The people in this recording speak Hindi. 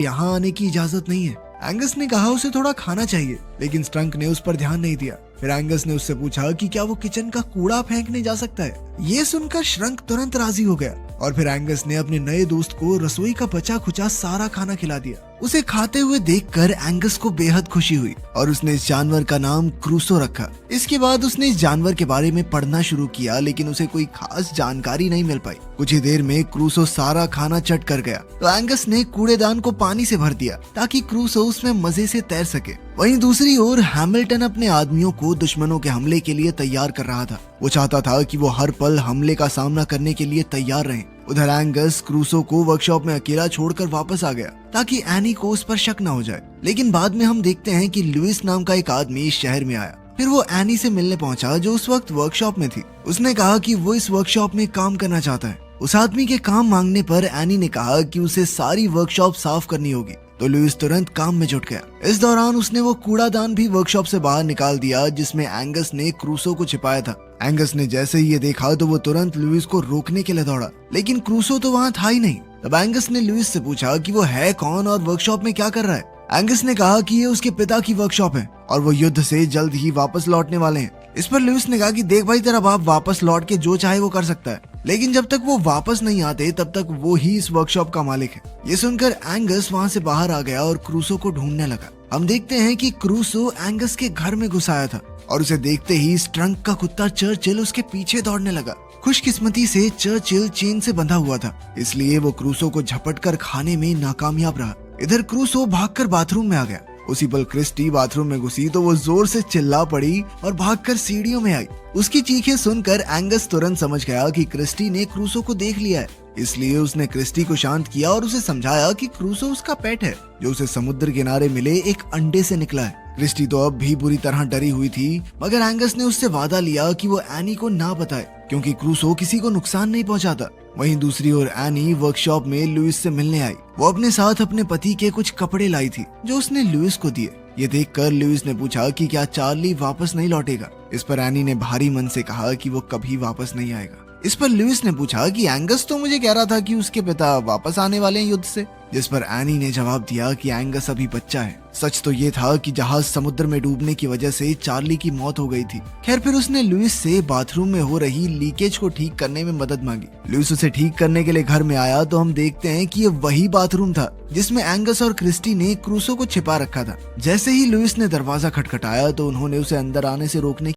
यहाँ आने की इजाजत नहीं है। एंगस ने कहा उसे थोड़ा खाना चाहिए, लेकिन स्ट्रंक ने उस पर ध्यान नहीं दिया। फिर एंगस ने उससे पूछा कि क्या वो किचन का कूड़ा फेंकने जा सकता है। ये सुनकर श्रंक तुरंत राजी हो गया और फिर एंगस ने अपने नए दोस्त को रसोई का बचा खुचा सारा खाना खिला दिया। उसे खाते हुए देखकर एंगस को बेहद खुशी हुई और उसने इस जानवर का नाम क्रूसो रखा। इसके बाद उसने इस जानवर के बारे में पढ़ना शुरू किया, लेकिन उसे कोई खास जानकारी नहीं मिल पाई। कुछ ही देर में क्रूसो सारा खाना चट कर गया तो एंगस ने कूड़ेदान को पानी से भर दिया ताकि क्रूसो उसमें मजे से तैर सके। वहीं दूसरी ओर हैमिल्टन अपने आदमियों को दुश्मनों के हमले के लिए तैयार कर रहा था। वो चाहता था कि वो हर पल हमले का सामना करने के लिए तैयार रहें। उधर एंगस क्रूसो को वर्कशॉप में अकेला छोड़कर वापस आ गया ताकि एनी को उस पर शक न हो जाए। लेकिन बाद में हम देखते हैं कि लुइस नाम का एक आदमी इस शहर में आया। फिर वो एनी से मिलने पहुंचा जो उस वक्त वर्कशॉप में थी। उसने कहा कि वो इस वर्कशॉप में काम करना चाहता है। उस आदमी के काम मांगने पर एनी ने कहा कि उसे सारी वर्कशॉप साफ करनी होगी, तो लुइस तुरंत काम में जुट गया। इस दौरान उसने वो कूड़ादान भी वर्कशॉप से बाहर निकाल दिया जिसमें एंगस ने क्रूसो को छिपाया था। एंगस ने जैसे ही ये देखा तो वो तुरंत लुइस को रोकने के लिए दौड़ा, लेकिन क्रूसो तो वहाँ था ही नहीं। तब एंगस ने लुइस से पूछा कि वो है कौन और वर्कशॉप में क्या कर रहा है। एंगस ने कहा कि ये उसके पिता की वर्कशॉप है और वो युद्ध से जल्द ही वापस लौटने वाले हैं। इस पर लुइस ने कहा कि देख भाई, तेरा बाप वापस लौट के जो चाहे वो कर सकता है, लेकिन जब तक वो वापस नहीं आते तब तक वो ही इस वर्कशॉप का मालिक है। ये सुनकर एंगस वहाँ से बाहर आ गया और क्रूसो को ढूंढने लगा। हम देखते हैं कि क्रूसो एंगस के घर में घुस आया था और उसे देखते ही स्ट्रंक का कुत्ता चर्चिल उसके पीछे दौड़ने लगा। खुशकिस्मती से चर्चिल चेन से बंधा हुआ था, इसलिए वो क्रूसो को झपटकर खाने में नाकामयाब रहा। इधर क्रूसो भागकर बाथरूम में आ गया। उसी पल क्रिस्टी बाथरूम में घुसी तो वो जोर से चिल्ला पड़ी और भागकर सीढ़ियों में आई। उसकी चीखें सुनकर एंगस तुरंत समझ गया कि क्रिस्टी ने क्रूसो को देख लिया है, इसलिए उसने क्रिस्टी को शांत किया और उसे समझाया कि क्रूसो उसका पेट है जो उसे समुद्र किनारे मिले एक अंडे से निकला है। क्रिस्टी तो अब भी बुरी तरह डरी हुई थी, मगर एंगस ने उससे वादा लिया कि वो एनी को ना बताए क्योंकि क्रूसो किसी को नुकसान नहीं पहुंचाता। वहीं दूसरी ओर एनी वर्कशॉप में लुइस से मिलने आई। वो अपने साथ अपने पति के कुछ कपड़े लाई थी जो उसने लुइस को दिए। ये देखकर लुइस ने पूछा कि क्या चार्ली वापस नहीं लौटेगा। इस पर एनी ने भारी मन से कहा कि वो कभी वापस नहीं आएगा। इस पर लुइस ने पूछा कि एंगस तो मुझे कह रहा था कि उसके पिता वापस आने वाले हैं युद्ध से। जिस पर एनी ने जवाब दिया कि एंगस अभी बच्चा है। सच तो ये था कि जहाज समुद्र में डूबने की वजह से चार्ली की मौत हो गई थी। खैर फिर उसने लुइस से बाथरूम में हो रही लीकेज को ठीक करने में मदद मांगी। लुइस उसे ठीक करने के लिए घर में आया तो हम देखते हैं कि ये वही बाथरूम था जिसमें एंगस और क्रिस्टी ने क्रूसो को छिपा रखा था। जैसे ही लुइस ने दरवाजा खटखटाया तो उन्होंने उसे अंदर आने से रोकने